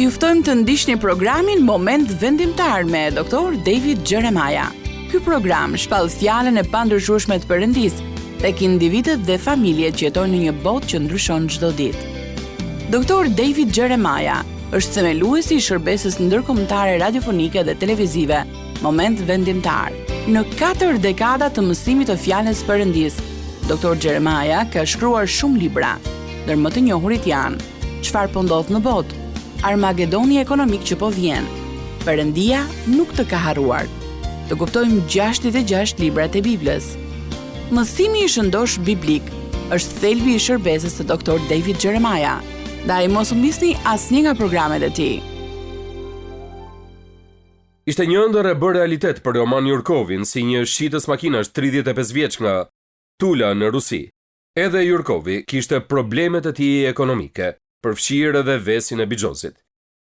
Ju ftojmë të ndiqni programin Moment Vendimtar me Dr. David Jeremiah. Ky program shpall fjalën e pandryshueshme të Perëndisë tek individët dhe familjet që jetojnë në një botë që ndryshon çdo ditë. Dr. David Jeremiah është themeluesi i shërbesës ndërkombëtare radiofonike dhe televizive Moment Vendimtar. Në 4 dekada të mësimit të fjalës Perëndisë, Dr. Jeremiah ka shkruar shumë libra, ndër më të njohurit janë Çfarë po ndodh në botë, Armagedoni ekonomik që po vjen, Perëndia nuk të ka harruar. Të kuptojmë 66 librat e Biblës. Mësimi i shëndosh biblik është thelbi i shërbesës së Dr. David Jeremiah. Ndaj mos u misni asnjë nga programet e tij. Ishte një ëndër e bërë realitet për Roman Yurkovin si një shitës makinash 35 vjeç nga Tula në Rusi. Edhe Yurkovi kishte problemet e tij ekonomike, përfshirë edhe vesin e bixhozit.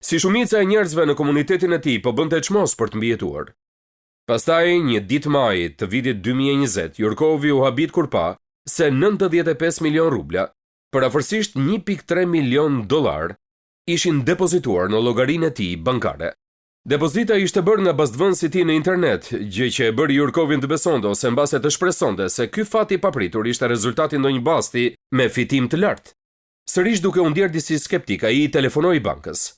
Si shumica e njerëzve në komunitetin e tij po bënte çmos për të mbijetuar. Pastaj, një ditë maji të vitit 2020, Yurkovi u habit kur pa se 95 milion rubla, përafërsisht 1.3 milion dollar, ishin depozituar në llogarinë e tij bankare. Depozita ishte bërë nga bastëvënësi i tij në internet, gjë që e bëri Yurkovin të besonte ose mbase të shpresonte se ky fat i papritur ishte rezultati ndonjë basti me fitim të lartë. Sërish duke u ndjerë disi skeptik, ai i telefonoi bankës.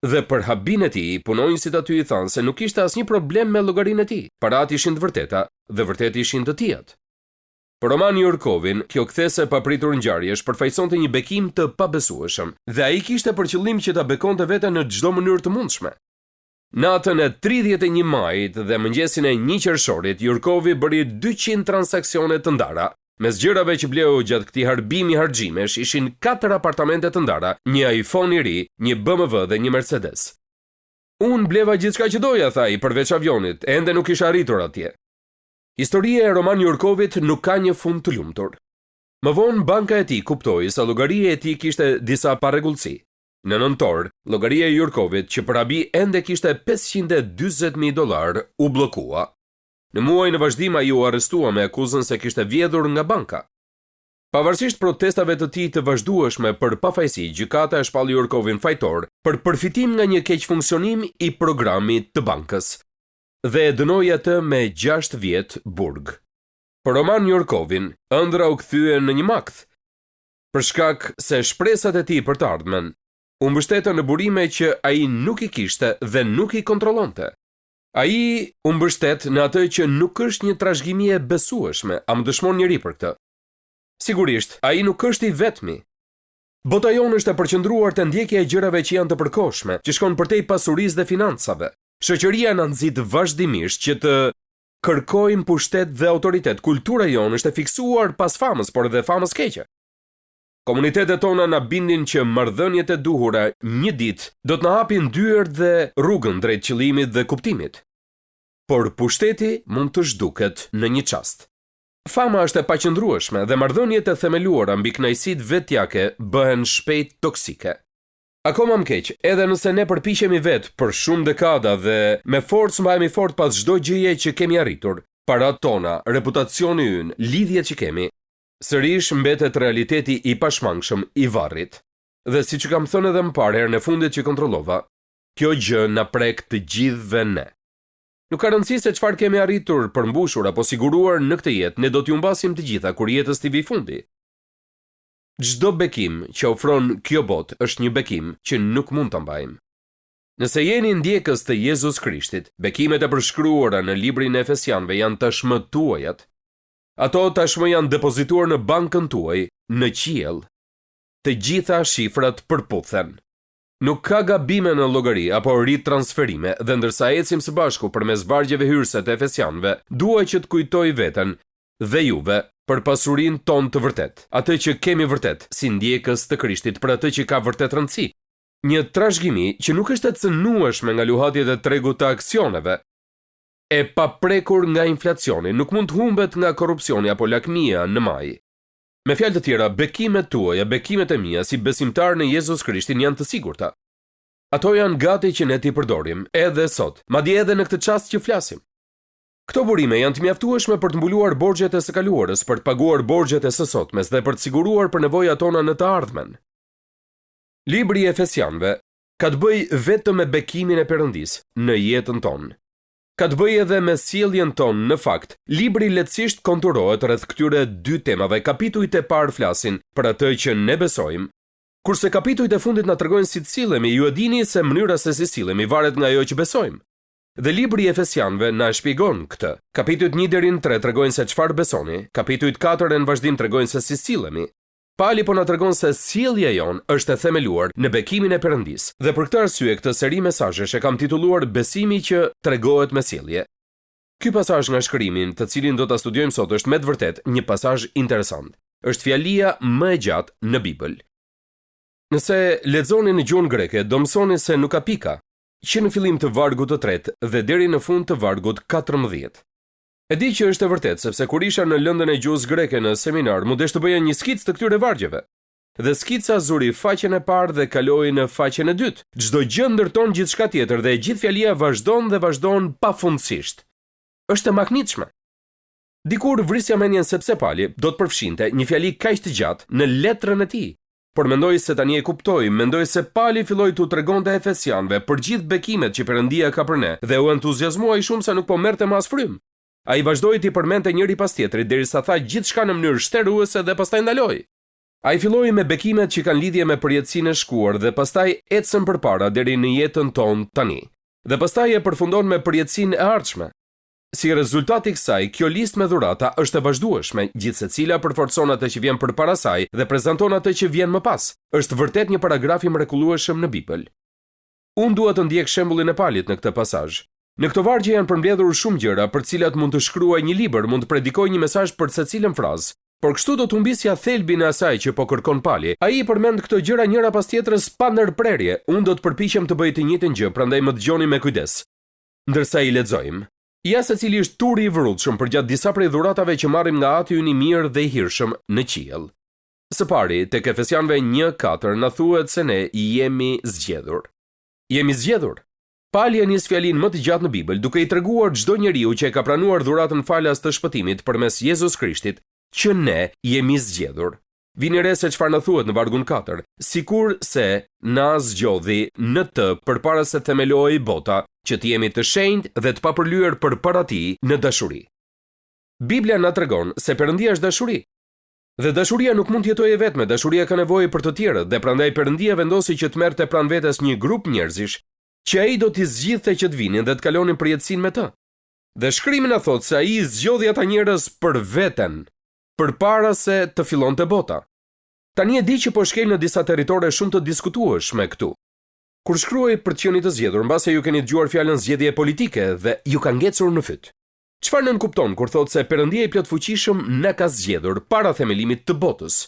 Dhe për habin e tij, punonjësit aty i thanë se nuk kishte asnjë problem me llogarinë e tij. Parat ishin të vërteta dhe vërtet ishin të tijat. Për Roman Yurkovin, kjo kthese e papritur ngjarje shpërfaqësonte një bekim të pabesueshëm, dhe ai kishte për qëllim që ta bekonte veten në çdo mënyrë të mundshme. Natën e 31 majit dhe mëngjesin e 1 qershorit, Yurkovi bëri 200 transaksione të ndara. Mes gjërave që bleu gjatë këtij harbimi harxhimesh ishin 4 apartamente të ndara, një iPhone i ri, një BMW dhe një Mercedes. Unë bleva gjithçka që doja, tha ai, përveç avionit, ende nuk isha arritur atje. Historia e Roman Yurkovit nuk ka një fund të lumtur. Më vonë banka e tij kuptoi se llogaria e tij kishte disa parregullsi. Në nëntor, llogaria e Yurkovit, që për habi ende kishte $540,000, u bllokua. Në muaj në vazhdim ai u arrestua me akuzën se kishte vjedhur nga banka. Pavarësisht protestave të tij të vazhdueshme për pafajësi, gjykata e shpalli Yurkovin fajtor për përfitim nga një keq funksionim i programit të bankës dhe e dënoi atë me 6 vjet burg. Për Roman Yurkovin, ëndra u kthye në një makth, për shkak se shpresat e tij për të ardhmen u mbështetën në burime që ai nuk i kishte dhe nuk i kontrollonte. Ai u mbështet në atë që nuk është një trashëgimi e besueshme, a më dëshmon njëri për këtë? Sigurisht, ai nuk është i vetmi. Bota jonë është e përqendruar te ndjekja e gjërave që janë të përkohshme, që shkon përtej pasurisë dhe financave. Shoqëria na nxit vazhdimisht që të kërkojmë pushtet dhe autoritet. Kultura jonë është e fiksuar pas famës, por edhe famës keqe. Komunitetet tona na bindin që marrëdhëniet e duhura një ditë do të na hapin dyert dhe rrugën drejt qëllimit dhe kuptimit. Por pushteti mund të zhduket në një çast. Fama është e paqëndrueshme dhe marrëdhëniet e themeluara mbi kënaqësitë vetjake bëhen shpejt toksike. Akoma më keq, edhe nëse ne përpiqemi vetë për shumë dekada dhe me forcë mbahemi fort pas çdo gjëje që kemi arritur, parat tona, reputacioni ynë, lidhjet që kemi, sërish mbetet realiteti i pashmangshëm i varrit. Dhe siç kam thënë edhe më parë herën e fundit që kontrollova, kjo gjë na prek të gjithëve ne. Nuk ka rëndësi se çfarë kemi arritur, përmbushur apo siguruar në këtë jetë, ne do t'ju mbasim të gjitha kur jetës t'i vi fundi. Çdo bekim që ofron kjo botë është një bekim që nuk mund ta mbajmë. Nëse jeni ndjekës të Jezus Krishtit, bekimet e përshkruara në librin e Efesianëve janë tashmë tuajat. Ato tashmë janë depozituar në bankën tuaj, në qiell. Të gjitha shifrat përputhen. Nuk ka gabime në llogari apo ritransferime, dhe ndërsa ecim së bashku përmes vargjeve hyrëse të Efesianëve, dua që të kujtoj veten dhe juve për pasurinë tonë të vërtet, atë që kemi vërtet si ndjekës të Krishtit, për atë që ka vërtet rëndësi. Një trashëgimi që nuk është e cënueshme nga luhatjet e tregut të aksioneve, e paprekur nga inflacioni, nuk mund të humbet nga korrupsioni apo lakmia në maj. Me fjalë të tjera, bekimet tuaja, bekimet e mia si besimtar në Jezus Krishtin janë të sigurta. Ato janë gati që ne t'i përdorim edhe sot, madje edhe në këtë çast që flasim. Këto burime janë të mjaftueshme për të mbuluar borxhet e së kaluarës, për të paguar borxhet e së sotmes dhe për të siguruar për nevojat tona në të ardhmen. Libri i Efesianëve ka të bëjë vetëm me bekimin e Perëndisë në jetën tonë. Ka të bëjë edhe me sjelljen tonë. Në fakt, libri lehtësisht konturohet rreth këtyre dy temave. Kapitujt e parë flasin për atë që ne besojmë, kurse kapitujt e fundit na tregojnë si të sillemi. Ju e dini se mënyra se si sillemi varet nga ajo që besojmë. Dhe libri i Efesianëve na shpjegon këtë. Kapitujt 1 deri në 3 tregojnë se çfarë besoni, kapitujt 4 në vazhdim tregojnë se si sillemi. Pali po na tregon se sjellja jon është e themeluar në bekimin e Perëndisë. Dhe për këtë arsye këtë seri mesazhesh e kam titulluar Besimi që tregohet me sjellje. Ky pasazh nga shkrimin, të cilin do ta studiojmë sot, është me të vërtetë një pasazh interesant. Është fjalia më e gjatë në Bibël. Nëse lexoni në gjuhën greke, do mësoni se nuk ka pika, që në fillim të vargut të 3 dhe deri në fund të vargut 14. E di që është e vërtet, sepse kur isha në lëndën e gjuhës greke në seminar, mundesh të bëja një skic të këtyre vargjeve. Dhe skica zuri faqen e parë dhe kaloi në faqen e dytë. Çdo gjë ndërton gjithçka tjetër dhe gjithë fjalia vazhdon dhe vazhdon pafundësisht. Është e mahnitshme. Dikur vrisja mendjen sepse Pali do të përfshinte një fjali kaq të gjatë në letrën e tij. Por mendoj se tani e kuptoj, mendoj se Pali filloi t'u tregonte Efesianëve për gjithë bekimet që Perëndia ka për ne dhe u entuziazmuai shumë sa nuk po merrte më as frym. Ai vazhdoi t'i përmendte njëri pas tjetrit derisa tha gjithçka në mënyrë shtruese dhe pastaj ndaloi. Ai filloi me bekimet që kanë lidhje me përjetësinë e shkuar dhe pastaj ecën përpara deri në jetën tonë tani. Dhe pastaj e përfundon me përjetësinë e ardhshme. Si rezultat i kësaj, kjo listë me dhurata është e vazhdueshme, gjithsecila përforcon atë që vjen përpara saj dhe prezanton atë që vjen më pas. Është vërtet një paragraf i mrekullueshëm në Bibël. Unë dua të ndjek shembullin e Palit në këtë pasazh. Në këtë vargje janë përmbledhur shumë gjëra për të cilat mund të shkruaj një libër, mund të predikoj një mesazh për secilën frazë. Por kështu do të humbisja thelbin e asaj që po kërkon Pali. Ai i përmend këto gjëra njëra pas tjetrës pa ndërprerje. Unë do të përpiqem të bëj të njëjtën gjë, prandaj më dëgjoni me kujdes. Ndërsa i lexojmë, ja secili është turi i vërrudhshëm përgjatë disa prej dhuratave që marrim nga Ati ynë i mirë dhe i hirshëm në qiell. Së pari, tek Efesianëve 1:4 na thuhet se ne jemi zgjedhur. Jemi zgjedhur. Pali e nis fjalin më të gjatë në Bibël, duke i treguar çdo njeriu që e ka pranuar dhuratën falas të shpëtimit përmes Jezus Krishtit, që ne jemi zgjedhur. Vini re se çfarë na thuhet në vargun 4, sikur se na zgjodhi në të përpara se themelohej bota, që të jemi të shenjtë dhe të papërlyer përpara tij në dashuri. Biblia na tregon se Perëndia është dashuri. Dhe dashuria nuk mund të jetojë vetme, dashuria ka nevojë për të tjerët, dhe prandaj Perëndia vendosi që të merrte pranë vetes një grup njerëzish që ai do t'i zgjidhte që të vinin dhe të kalonin përjetësinë me të. Dhe shkrimi na thotë se ai zgjodhi ata njerëz për veten, përpara se të fillonte bota. Tani e di që po shkel në disa territore shumë të diskutueshme këtu. Kur shkruaj për të qenë të zgjedhur, mbase ju keni dëgjuar fjalën zgjedhje politike dhe ju ka ngecur në fyt. Çfarë nën kupton kur thotë se Perëndia i plot fuqishëm na ka zgjedhur para themelimit të botës?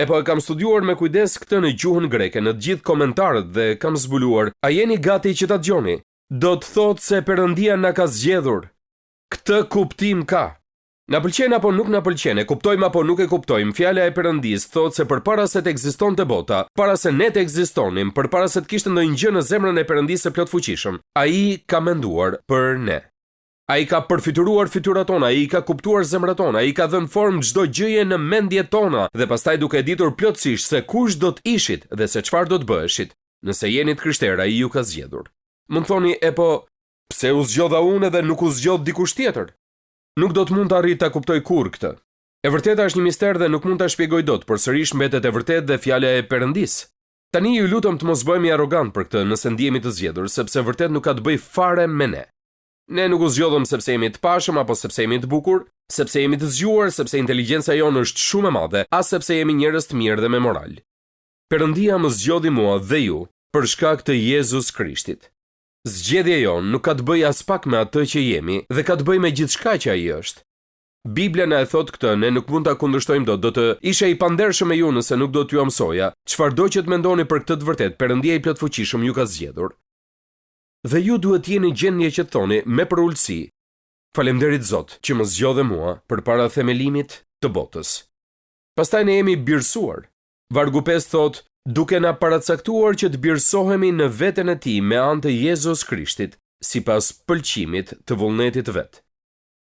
E po e kam studiuar me kujdes këtë në gjuhën greke, në të gjithë komentarët dhe kam zbuluar. A jeni gati që ta dëgjoni? Do të thotë se Perëndia na ka zgjedhur. Këtë kuptim ka. Na pëlqen apo nuk na pëlqen, e kuptojmë apo nuk e kuptojmë, fjala e Perëndisë thotë se përpara se të ekzistonte bota, para se ne të ekzistonim, përpara se të kishte ndonjë gjë në zemrën e Perëndisë së plot fuqishëm, ai ka menduar për ne. Ai ka përfituar fytyrat tona, ai ka kuptuar zemrat tona, ai ka dhënë formë çdo gjëje në mendjet tona dhe pastaj duke e ditur plotësisht se kush do të ishit dhe se çfarë do të bëheshit, nëse jeni të krishterë, ai ju ka zgjedhur. Mund thoni, e po, pse u zgjodha unë dhe nuk u zgjodh dikush tjetër? Nuk do të mund të arrit ta kuptoj kurrë këtë. E vërteta është një mister dhe nuk mund ta shpjegoj dot, por sërish mbetet e vërtetë dhe fjala e Perëndisë. Tani ju lutem të mos bëhemi arrogant për këtë nëse ndihemi të zgjedhur, sepse vërtet nuk ka të bëjë fare me ne. Ne nuk u zgjodhëm sepse jemi të pashëm apo sepse jemi të bukur, sepse jemi të zgjuar, sepse inteligjenca jonë është shumë e madhe, as sepse jemi njerëz të mirë dhe me moral. Perëndia më zgjodhi mua dhe ju për shkak të Jezus Krishtit. Zgjedhja jonë nuk ka të bëjë as pak me atë që jemi dhe ka të bëjë me gjithçka që ai është. Biblia na e thot këtë, ne nuk mund ta kundërshtojmë dot. Do të isha i pandershëm me ju nëse nuk do t'ju mësoja. Çfarëdo që të mendoni për këtë të vërtetë, Perëndia i plot fuqishëm ju ka zgjedhur. Dhe ju duhet jeni gjendje që të thoni me përulësi: Faleminderit Zot që më zgjodhe mua përpara themelimit të botës. Pastaj ne jemi birësuar. Vargu 5 thot: duke na paracaktuar që të birësohemi në veten e tij me anë të Jezus Krishtit, sipas pëlqimit të vullnetit vet.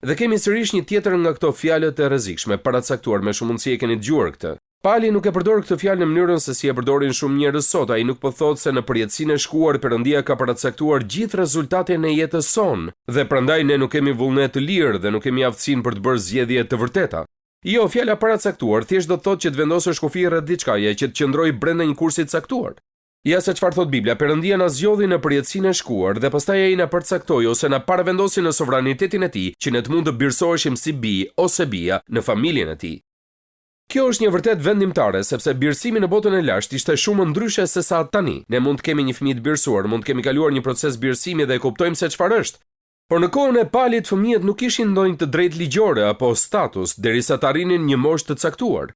Dhe kemi sërish një tjetër nga këto fjalët e rrezikshme, paracaktuar, me shumë mundësi e keni dëgjuar këtë. Pali nuk e përdor këtë fjalë në mënyrën se si e përdorin shumë njerëz sot. Ai nuk po thotë se në përjetësinë e shkuar Perëndia ka paracaktuar gjithë rezultatet e jetës sonë dhe prandaj ne nuk kemi vullnet të lirë dhe nuk kemi aftësinë për të bërë zgjedhje të vërteta. Jo, fjala paracaktuar thjesht do të thotë që të vendosësh kufi rreth diçkaje që të qëndroj brenda një kursi të caktuar. Ja se çfarë thot Bibla, Perëndia na zgjodhi në përjetësinë e shkuar dhe pastaj ai na përcaktoi ose na paravendosi në sovranitetin e tij që ne të mund të birësoheshim si bij ose bija në familjen e tij. Kjo është një vërtet vendimtare, sepse birësimi në botën e lashtë ishte shumë ndryshe se sa tani. Ne mund të kemi një fëmijë të birësuar, mund të kemi kaluar një proces birësimi dhe e kuptojmë se çfarë është. Por në kohën e Palit fëmijët nuk kishin ndonjë të drejtë ligjore apo status derisa të arrinin një moshë të caktuar,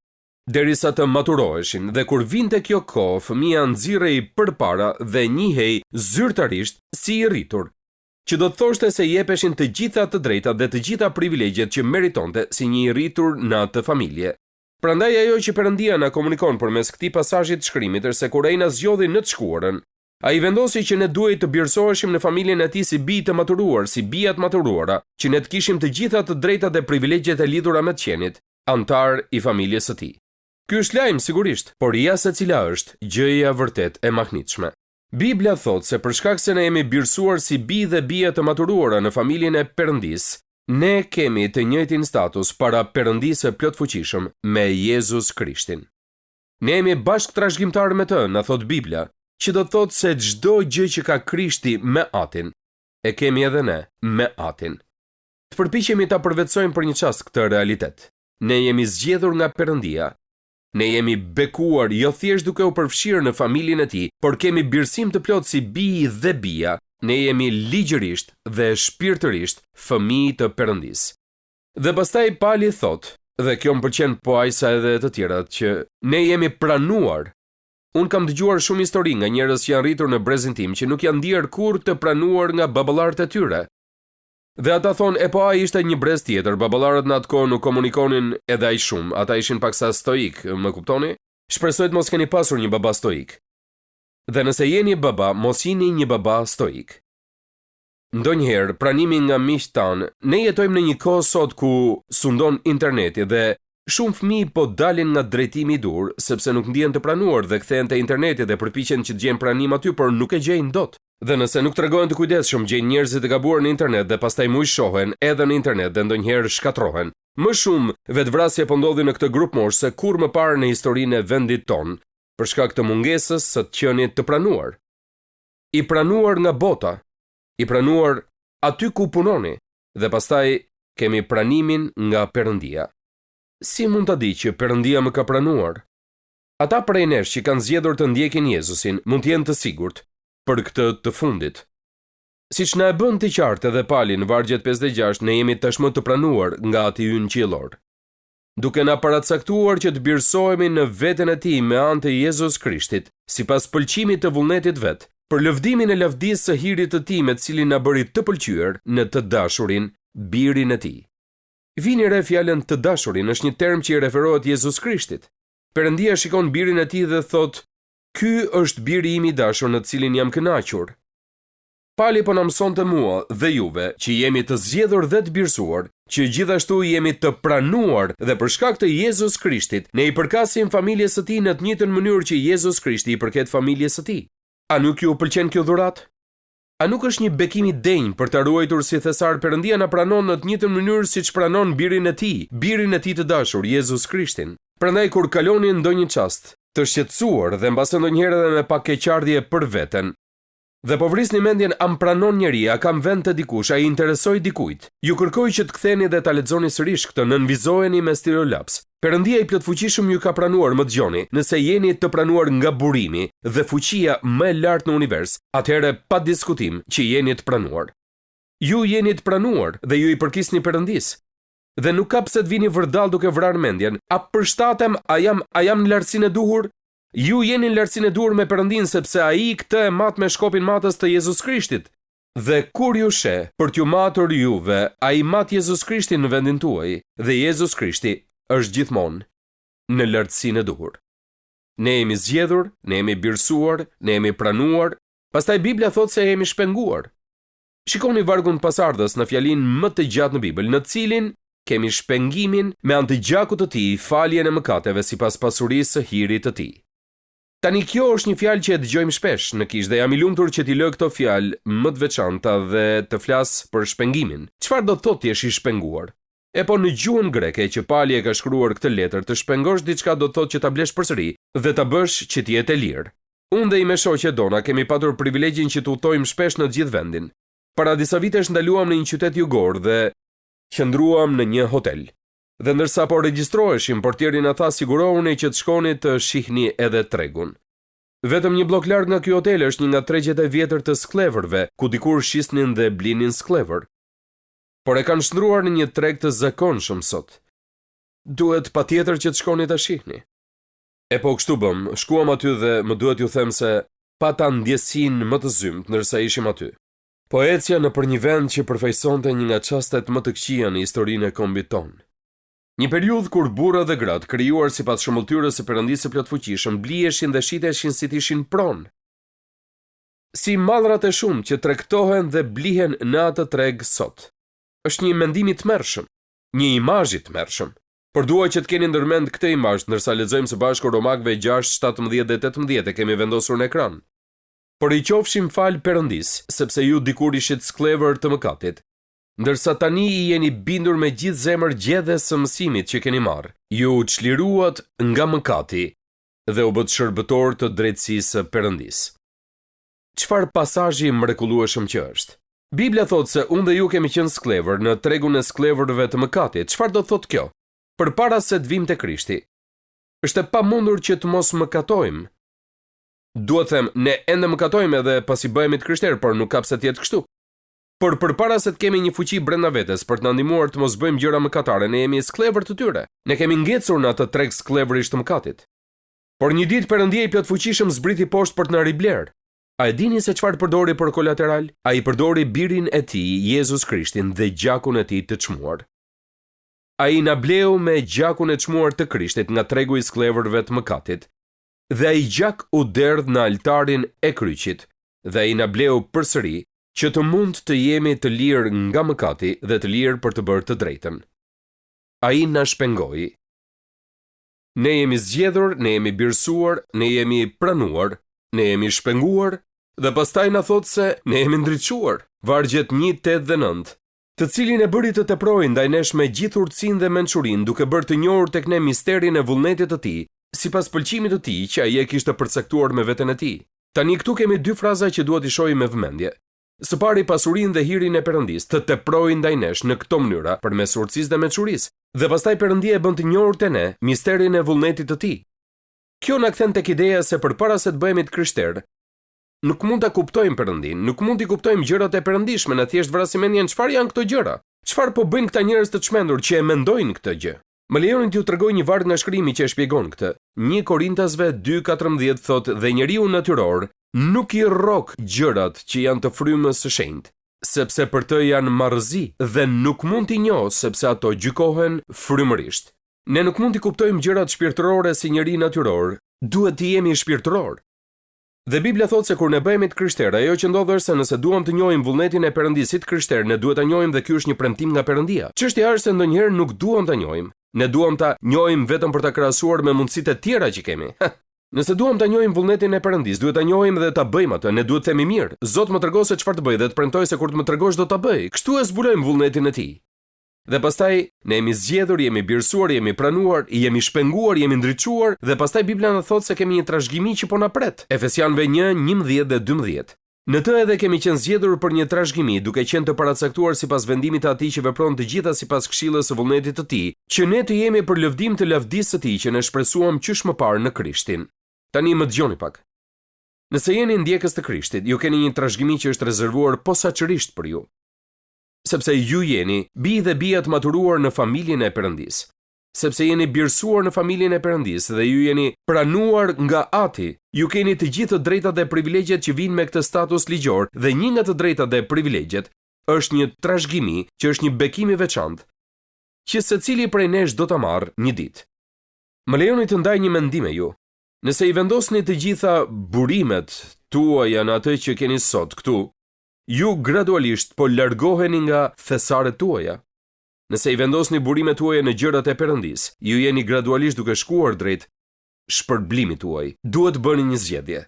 derisa të maturoheshin, dhe kur vinte kjo kohë, fëmia nxirrej përpara dhe njihej zyrtarisht si i rritur, që do të thoshte se i jepeshin të gjitha të drejtat dhe të gjitha privilegjet që meritonte si një i rritur në atë familje. Prandaj ajo që Perëndia na komunikon përmes këtij pasazhi të shkrimit është se kur ai na zgjodhi në të shkuarën, ai vendosi që ne duhej të birësoheshim në familjen e tij si bij të maturuar, si bija të maturuara, që ne të kishim të gjitha të drejtat dhe privilegjet e lidhura me të qenit, antar i familjes së tij. Ky është lajm sigurisht, por ja se cila është gjëja vërtet e mahnitshme. Bibla thotë se për shkak se ne jemi birësuar si bij dhe bija të maturuara në familjen e Perëndis, ne kemi të njëjtin status para Perëndisë së plotfuqishëm me Jezus Krishtin. Ne jemi bashkë trashëgimtarë me të, na thot Bibla, që do të thotë se çdo gjë që ka Krishti me Atin, e kemi edhe ne me Atin. Të përpiqemi ta përvetsojmë për një çast këtë realitet. Ne jemi zgjedhur nga Perëndia. Ne jemi bekuar jo thjesht duke u përfshirë në familjen e tij, por kemi birësim të plotë si bij dhe bija. Ne jemi ligjërisht dhe shpirtërisht fëmijë të Perëndisë. Dhe pastaj Pali thot, dhe kjo më pëlqen po aq sa edhe të tjerat, që ne jemi pranuar. Unë kam dëgjuar shumë histori nga njerëz që janë rritur në brezin tim që nuk janë ndier kurrë të pranuar nga baballarët e tyre. Dhe ata thonë, e po ai ishte një brez tjetër, baballarët në atë kohë nuk komunikonin edhe aq shumë, ata ishin paksa stoik, më kuptoni? Shpresoj të mos keni pasur një baba stoik. Dhe nëse jeni baba, mos jeni një baba stoik. Ndonjëherë, pranimi nga miqtë tanë, ne jetojmë në një kohë sot ku sundon interneti dhe shumë fëmijë po dalin nga drejtimi i dur, sepse nuk ndihen të pranuar dhe kthehen te interneti dhe përpiqen që të gjejnë pranim aty, por nuk e gjejnë dot. Dhe nëse nuk tregojnë të kujdesshëm, gjejnë njerëzit e gabuar në internet dhe pastaj mujshohen edhe në internet dhe ndonjëherë shkatrohen. Më shumë vetvrasje po ndodhin në këtë grup mosh se kur më parë në historinë e vendit ton, për shkak të mungesës së të qenit të pranuar. I pranuar nga bota, i pranuar aty ku punoni, dhe pastaj kemi pranimin nga Perëndia. Si mund ta di që Perëndia më ka pranuar? Ata prej nesh që kanë zgjedhur të ndjekin Jezusin mund të jenë të sigurt për këtë të fundit. Siç na e bën të qartë edhe Pali në vargjet 56, ne jemi tashmë të pranuar nga Ati ynë qiellor, duke na paracaktuar që të birësohemi në veten e tij me anë të Jezus Krishtit, sipas pëlqimit të vullnetit vet, për lëvdimin e lavdisë së hirit të tij me të cilin na bëri të pëlqyer në të dashurin, birin e tij. Vini re fjalën të dashurin është një term që i referohet Jezus Krishtit. Perëndia shikon birin e tij dhe thot, ky është biri im i dashur në të cilin jam kënaqur. Pali po na mësonte mua dhe juve që jemi të zgjedhur dhe të birësuar, që gjithashtu jemi të pranuar dhe për shkak të Jezus Krishtit, ne i përkasim familjes së tij në të njëjtën mënyrë që Jezus Krishti i përket familjes së tij. A nuk ju pëlqen kjo dhuratë? A nuk është një bekim i denjë për ta ruajtur si thesar Perëndia na pranon në të njëjtën mënyrë siç pranon birin e tij të dashur, Jezus Krishtin. Prandaj kur kaloni ndonjë çast të shqetësuar dhe mbas ndonjëherë edhe me pak keqardhje për veten, dhe po vrisni mendjen a më pranon njeri, a kam vend të dikush, a i interesoj dikujt, ju kërkoj që të ktheni dhe ta lexoni sërish këtë, nënvizoheni me stilolaps. Perëndia i plotfuqishëm ju ka pranuar, më dëgjoni, nëse jeni të pranuar nga burimi dhe fuqia më e lartë në univers, atëherë pa diskutim që jeni të pranuar. Ju jeni të pranuar dhe ju i përkisni Perëndis. Dhe nuk ka pse të vini vërdall duke vrarë mendjen. A përshtatem, a jam në lartësinë e duhur? Ju jeni në lartësinë e duhur me Perëndin sepse ai këtë e mat me shkopin matës të Jezus Krishtit. Dhe kur ju sheh për t'ju matur juve, ai mat Jezus Krishtin në vendin tuaj, dhe Jezus Krishti është gjithmonë në lartësinë e duhur. Ne jemi zgjedhur, ne jemi birësuar, ne jemi pranuar, pastaj Bibla thotë se jemi shpenguar. Shikoni vargun pasardhës në fjalinë më të gjatë në Bibël, në cilin kemi shpengimin me anë të gjakut të tij, faljen e mëkateve sipas pasurisë së hirit të tij. Tani kjo është një fjalë që e dëgjojmë shpesh në Kishë dhe jam i lumtur që t'i lë këto fjalë më të veçanta dhe të flas për shpengimin. Çfarë do të thotë të jesh i shpenguar? E po në gjuhën greke që Pali e ka shkruar këtë letër, të shpengosh diçka do të thotë që ta blesh përsëri dhe ta bësh që të jetë e lirë. Unë dhe i me shoqe Dona kemi patur privilegjin që të udhtojmë shpesh në të gjithë vendin. Para disa vitesh ndaluam në një qytet jugor dhe qëndruam në një hotel. Dhe ndërsa po regjistroheshim, portieri na tha sigurohuni që të shkoni të shihni edhe tregun. Vetëm një blok larg nga ky hotel është një nga tregjet e vjetër të skleverëve, ku dikur shisnin dhe blinin sklever. Por e kanë shndruar në një treg të zakonshëm sot. Duhet patjetër që të shkoni ta shihni. E po kështu bëm, shkuam aty dhe më duhet ju them se pata ndjesinë më të zymt ndërsa ishim aty. Po ecja nëpër një vend që përfaqësonte një nga çastet më të këqija në historinë e kombit tonë. Një periudhë kur burra dhe gratë, krijuar sipas shëmbulltyrës së Perëndisë së plotfuqishëm, bliheshin dhe shiteshin si të ishin pronë. Si mallrat e shumë që tregtohen dhe blihen në atë treg sot. Është një mendim i tmerrshëm, një imazh i tmerrshëm. Por dua që të keni ndërmend këtë imazh ndërsa lexojmë së bashku Romakëve 6, 17 dhe 18 e kemi vendosur në ekran. Por i qofshim fal Perëndisë, sepse ju dikur ishit sklever të mëkatit, ndërsa tani I jeni bindur me gjithë zemër gjedhes së mësimit që keni marrë. Ju çliruat nga mëkati dhe u bët shërbëtor të drejtësisë së Perëndisë. Çfarë pasazhi mrekullueshëm që është. Biblia thotë se unë dhe ju kemi qenë sklever në tregun e skleverëve të mëkatit. Çfarë do thotë kjo? Përpara se të vim te Krishti. Është e pamundur që të mos mëkatojmë. Duhet them, ne ende mëkatojmë edhe pasi bëhemi të krishterë, por nuk ka pse të jetë kështu. Por përpara se të kemi një fuqi brenda vetes për të na ndihmuar të mos bëjmë gjëra mëkatare, ne jemi sklever të tyre. Ne kemi ngecur në atë treg skleverish të mëkatit. Por një ditë Perëndia I plotfuqishëm zbriti poshtë për të na ribler. A e dini se çfarë përdori për kolateral? A I përdori birin e tij, Jezus Krishtin dhe gjakun e tij të çmuar. Ai na bleu me gjakun e çmuar të Krishtit nga tregu I skleverëve të mëkatit. Dhe ai gjak u derdh në altarin e kryqit dhe ai na bleu përsëri që të mund të jemi të lirë nga mëkati dhe të lirë për të bërë të drejtën. Ai na shpengoi. Ne jemi zgjedhur, ne jemi birësuar, ne jemi pranuar, ne jemi shpenguar dhe pastaj na thot se ne jemi ndriçuar. Vargjet 1, 8 dhe 9. Të cilin e bëri të teprojë ndaj nesh me gjithë urtësinë dhe mençurinë, duke bërë të njohur tek ne misterin e vullnetit të tij, sipas pëlqimit të tij që ai e kishte përcaktuar me veten e tij. Tani këtu kemi dy fraza që duhet I shohim me vëmendje. Së pari pasurinë dhe hirin e Perëndisë të teprojë ndaj nesh në këto mënyra përmes urtësisë dhe mençurisë, dhe pastaj Perëndia e bën të njohur te ne misterin e vullnetit të tij. Kjo na kthen tek ideja se përpara se të bëhemi të krishterë, nuk mund ta kuptojmë Perëndin, nuk mund t'i kuptojmë gjërat e perëndishme, në thjesht vrasim mendjen çfarë janë këto gjëra. Çfarë po bëjnë këta njerëz të çmendur që e mendojnë këtë gjë? Më lejoni t'ju tregoj një varg nga shkrimi që e shpjegon këtë. 1 Korintasve 2:14 thotë dhe njeriu natyror nuk I rrok gjërat që janë të frymës së shenjtë, sepse për të janë marrëzi dhe nuk mund t'i njohë sepse ato gjykohen frymërisht. Ne nuk mund t'i kuptojmë gjërat shpirtërore si njeri natyror, duhet t'i jemi shpirtëror. Dhe Biblia thotë se kur ne bëhemi të krishterë, ajo që ndodh është se nëse duam të njohim vullnetin e Perëndisë të krishterë, ne duhet ta njohim dhe ky është një premtim nga Perëndia. Çështja është se ndonjëherë nuk duam ta njohim. Ne duam ta njohim vetëm për ta krahasuar me mundësitë e tjera që kemi. Nëse duam ta njohim vullnetin e Perëndisë, duhet ta njohim dhe ta bëjmë atë. Ne duhet të themi mirë, Zot më tregon se çfarë të bëj dhe të premtoj se kur të më tregosh do ta bëj. Kështu e zbulojmë vullnetin e tij. Dhe pastaj ne jemi zgjedhur, jemi birësuar, jemi pranuar, jemi shpenguar, jemi ndriçuar dhe pastaj Biblia na thotë se kemi një trashëgimi që po na pret. Efesianëve 1:11 dhe 12. Në të edhe kemi qenë zgjedhur për një trashëgimi, duke qenë të paracaktuar sipas vendimit të Atij që vepron të gjitha sipas këshillës së vullnetit të Tij, që ne të jemi për lëvdim të lavdisë së Tij që ne shpresuam qysh më parë në Krishtin. Tani më dëgjoni pak. Nëse jeni ndjekës të Krishtit, ju keni një trashëgimi që është rezervuar posaçërisht për ju. Sepse ju jeni bi dhe bija të maturuar në familjen e Perëndisë. Sepse jeni birësuar në familjen e Perëndisë dhe ju jeni pranuar nga Ati, ju keni të gjithë të drejtat dhe privilegjet që vijnë me këtë status ligjor, dhe një nga të drejtat dhe privilegjet është një trashëgimi që është një bekim I veçantë, që secili prej nesh do ta marrë një ditë. Më lejoni të ndaj një mendim me ju. Nëse I vendosni të gjitha burimet tuaja në atë që keni sot këtu, ju gradualisht po largoheni nga thesaret tuaja. Nëse i vendosni burimet tuaja në gjërat e Perëndis, ju jeni gradualisht duke shkuar drejt shpërblimit tuaj. Duhet bëni një zgjedhje.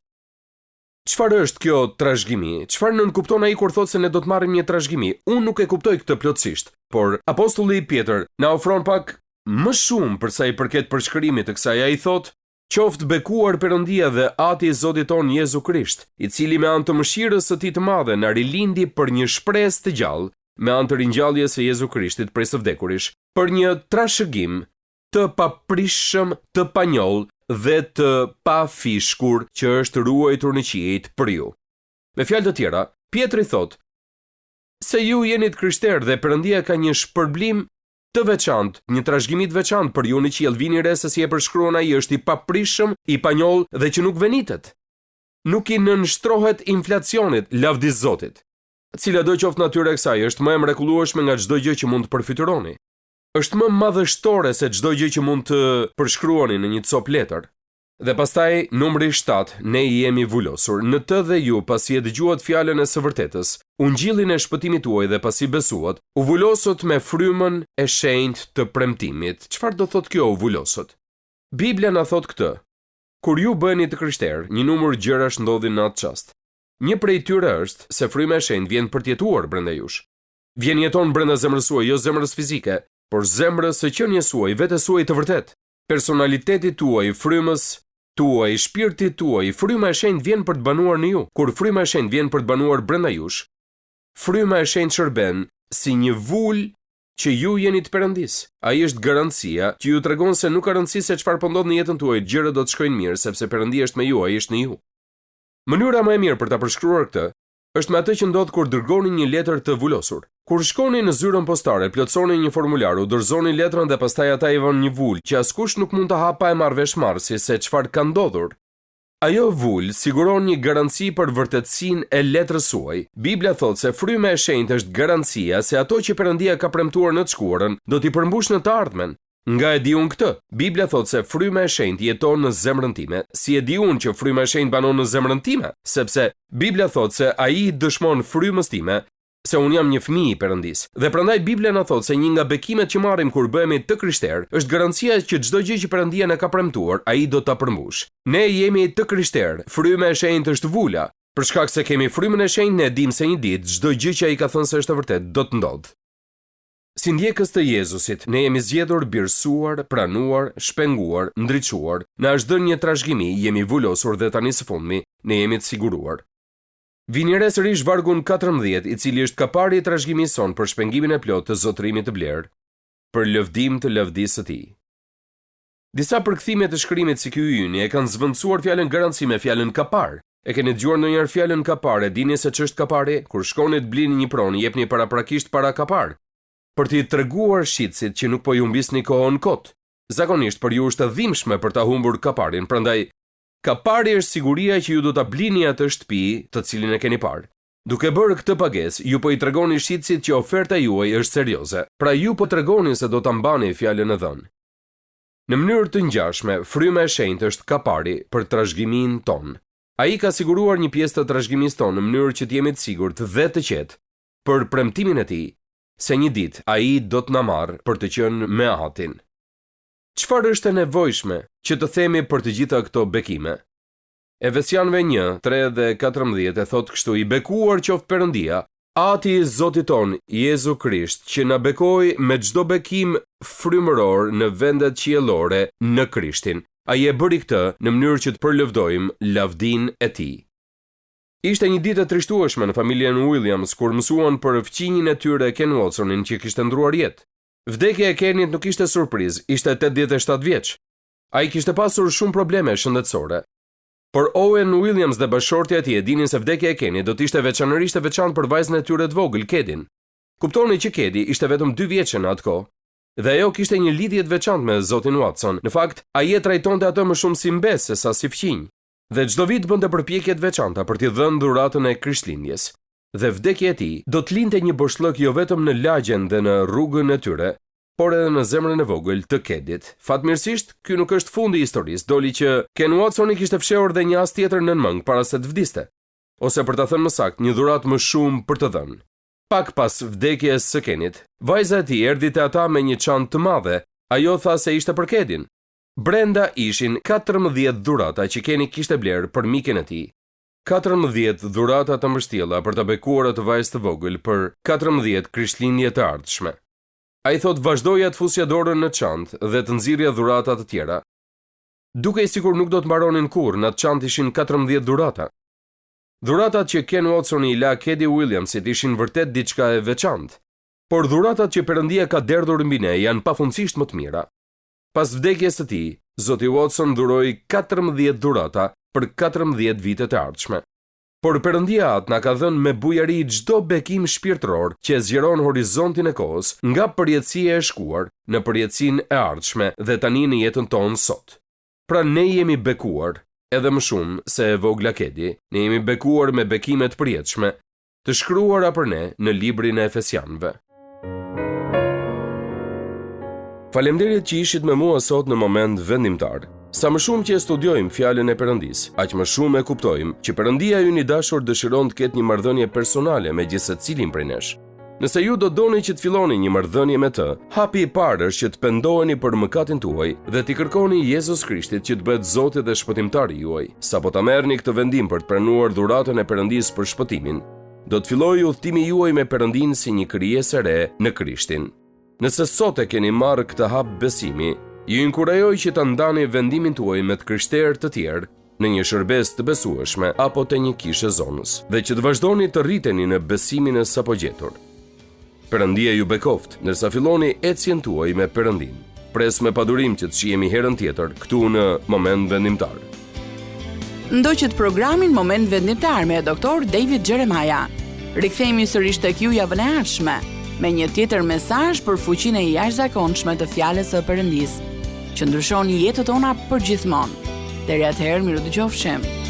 Çfarë është kjo trashëgimi? Çfarë nënkupton ai kur thotë se ne do të marrim një trashëgimi? Unë nuk e kuptoj këtë plotësisht, por apostulli Pjetër na ofron pak më shumë për sa i përket përshkrimit të kësaj. Ai thotë: "Qoftë bekuar Perëndia dhe Ati i Zotit ton Jezu Krisht, i cili me anë të mëshirës së Tij të madhe na rilindi për një shpresë të gjallë, me anë të ringjalljes së Jezu Krishtit prej së vdekurish, për një trashëgim të paprishëm, të panjoll dhe të pafishkur që është ruajtur në qiejt për ju." Me fjalë të tjera, Pjetri thot se ju jeni të krishterë dhe Perëndia ka një shpërblim të veçantë, një trashëgimi të veçantë për ju në qiell. Vini re se si e përshkruan ai, është i paprishëm, i panjoll dhe që nuk venitet. Nuk i nënshtrohet inflacionit, lavdis Zotit. Cila do qoftë natyra e kësaj, është më e mrekullueshme nga çdo gjë që mund të përfytyroni. Është më madhështore se çdo gjë që mund të përshkruani në një copë letër. Dhe pastaj numri 7, ne jemi vulosur. Në të dhe ju, pasi e dëgjuat fjalën e së vërtetës, ungjillin e shpëtimit tuaj dhe pasi besuat, u vulosët me frymën e shenjtë të premtimit. Çfarë do thotë kjo u vulosët? Biblia na thot këtë: kur ju bëheni të krishterë, një numër gjërash ndodhin në atë çast. Një prej tyre është se fryma e shenjtë vjen për të jetuar brenda jush. Vjen jeton brenda zemrës suaj, jo zemrës fizike, por zemrës së qenies suaj, vetes suaj të vërtet. Personalitetit tuaj, frymës tuaj, shpirtit tuaj, fryma e shenjtë vjen për të banuar në ju. Kur fryma e shenjtë vjen për të banuar brenda jush, fryma e shenjtë shërben si një vul që ju jeni të Perëndis. Ai është garancia që ju tregon se nuk ka rëndësi se çfarë po ndodh në jetën tuaj, gjërat do të shkojnë mirë sepse Perëndia është me ju, ai është në ju. Mënyra më e mirë për ta përshkruar këtë është me atë që ndodh kur dërgoni një letër të vulosur. Kur shkoni në zyrën postare, plotsoni një formular, u dorëzoni letrën dhe pastaj ata i vënë një vul që askush nuk mund të hap pa e marrë vesh marrësi se çfarë ka ndodhur. Ajo vul siguron një garanci për vërtetësinë e letrës suaj. Biblia thotë se fryma e shenjtë është garancia se ato që Perëndia ka premtuar në të shkuarën do t'i përmbush në të ardhmen. Nga e di unë këtë, Biblia thotë se fryma e shenjtë jeton në zemrën time. Si e di unë që fryma e shenjtë banon në zemrën time? Sepse Biblia thotë se ai dëshmon frymës time se unë jam një fëmijë i Perëndis. Dhe prandaj Biblia na thotë se një nga bekimet që marrim kur bëhemi të krishterë është garancia që çdo gjë që Perëndia na ka premtuar, ai do ta përmbush. Ne jemi të krishterë, fryma e shenjtë është vula. Për shkak se kemi frymën e shenjtë, ne dimë se një ditë çdo gjë që ai ka thënë se është e vërtetë do të ndodhë. Si ndjekës të Jezusit, ne jemi zgjedhur, birësuar, pranuar, shpenguar, ndriçuar, na është dhënë një trashëgimi, jemi vulosur dhe tani së fundmi ne jemi të siguruar. Vini re sërish vargun 14, i cili është kapari i trashëgimisë son për shpengimin e plotë të zotërimit të blerë, për lëvdim të lavdisë së tij. Disa përkthime të shkrimit si ky yni e kanë zvendësuar fjalën garanci me fjalën kapar. E keni dëgjuar ndonjëherë fjalën kapar? E dini se ç'është kapari? Kur shkoni të blini një pronë, jepni paraprakisht para kapar, për t'i treguar shitësit që nuk po ju mbisni kohën kot. Zakonisht për ju është e dhimbshme për ta humbur kaparin, prandaj kapari është siguria që ju do ta blini atë shtëpi të cilin e keni parë. Duke bërë këtë pagesë, ju po i tregoni shitësit që oferta juaj është serioze. Pra ju po tregoni se do ta mbani fjalën e dhënë. Në mënyrë të ngjashme, fryma e shenjtë është kapari për trashëgimin ton. Ai ka siguruar një pjesë të trashëgimisë tonë në mënyrë që të jemi të sigurt dhe të qetë për premtimin e tij se një ditë ai do të na marrë për të qenë me Atin. Çfarë është e nevojshme që të themi për të gjitha këto bekime? Efesianëve 1, 3 dhe 14 e thotë kështu: i bekuar qoftë Perëndia, Ati i Zotit ton, Jezu Krisht, që na bekoi me çdo bekim frymëror në vendet qiellore në Krishtin. Ai e bëri këtë në mënyrë që të përlëvdojmë lavdinë e tij. Ishte një ditë e trishtueshme në familjen Williams kur mësuan për fëmijën e tyre Ken Watsonin që kishte ndruar jetë. Vdekja e Kenit nuk ishte surprizë, ishte 87 vjeç. Ai kishte pasur shumë probleme shëndetësore. Por Owen Williams dhe bashkëshortja e tij e dinin se vdekja e Kenit do të ishte veçanërisht e veçantë për vajzën e tyre të vogël, Kedin. Kuptoni që Kedi ishte vetëm 2 vjeç në atë kohë, dhe ajo kishte një lidhje të veçantë me zotin Watson. Në fakt, ai e trajtonte atë më shumë si mbes se sa si fëmijë. Dhe çdo vit bënte përpjekje të veçanta për t'i dhënë dhuratën e Krishtlindjes. Dhe vdekja e tij do të linte një boshllëk jo vetëm në lagjen dhe në rrugën e tyre, por edhe në zemrën e vogël të Kedit. Fatmirësisht, ky nuk është fundi i historisë. Doli që Ken Watsoni kishte fshehur dhe një as tjetër nën mëng para se të vdiste, ose për ta thënë më saktë, një dhuratë më shumë për të dhënë. Pak pas vdekjes së Kenit, vajza e tij erdhi te ata me një çantë të madhe. Ajo tha se ishte për Kenin. Brenda ishin 14 dhurata që Keni kishte blerë për miken e tij. 14 dhurata të mbështjella për të bekuar atë vajzë të vogël për 14 krishtlindje të ardhshme. Ai thot vazhdoja të fusja dorën në çantë dhe të nxirrja dhurata të tjera. Dukej sikur nuk do të mbaronin kurrë, në atë çantë ishin 14 dhurata. Dhuratat që Ken Watson i la Katie Williamsit ishin vërtet diçka e veçantë, por dhuratat që Perëndia ka derdhur mbi ne janë pafundësisht më të mira. Pas vdekjes së tij, Zoti Watson dhuroi 14 dhurata për 14 vitet e ardhshme. Por Perëndia atë na ka dhënë me bujari çdo bekim shpirtëror që zgjeron horizontin e kohës nga përjetësia e shkuar në përjetësinë e ardhshme dhe tani në jetën tonë sot. Pra ne jemi bekuar, edhe më shumë se e vogla Kedi, ne jemi bekuar me bekime të përjetshme, të shkruara për ne në librin e Efesianëve. Faleminderit që ishit me mua sot në moment vendimtar. Sa më shumë që e studiojmë fjalën e Perëndis, aq më shumë e kuptojmë që Perëndia ynë i dashur dëshiron të ketë një marrëdhënie personale me gjithë secilin prej nesh. Nëse ju do doni që të filloni një marrëdhënie me të, hapi i parë është që të pendoheni për mëkatin tuaj dhe t'i kërkoni Jezus Krishtit që të bëhet Zoti dhe shpëtimtari juaj. Sapo ta merrni këtë vendim për të pranuar dhuratën e Perëndis për shpëtimin, do të fillojë udhtimi juaj me Perëndin si një krijesë e re në Krishtin. Nëse sot e keni marrë këtë hap besimi, ju inkurajoj që ta ndani vendimin tuaj me të krishterë të tjerë në një shërbes të besueshme apo te një kishë zonës dhe që të vazhdoni të rriteni në besimin e sapo gjetur. Perëndia ju bekoft ndërsa filloni ecjen tuaj me Perëndin. Pres me padurim që të shihemi herën tjetër këtu në Moment Vendimtar. Ndoqët programin Moment Vendimtar me Dr. David Jeremiah. Rikthehemi sërish tek ju javën e ardhshme me një tjetër mesazh për fuqinë e jashtëzakonshme të fjalës së Perëndisë, që ndryshon jetën tona përgjithmonë. Deri atëherë, miru dëgjofshim.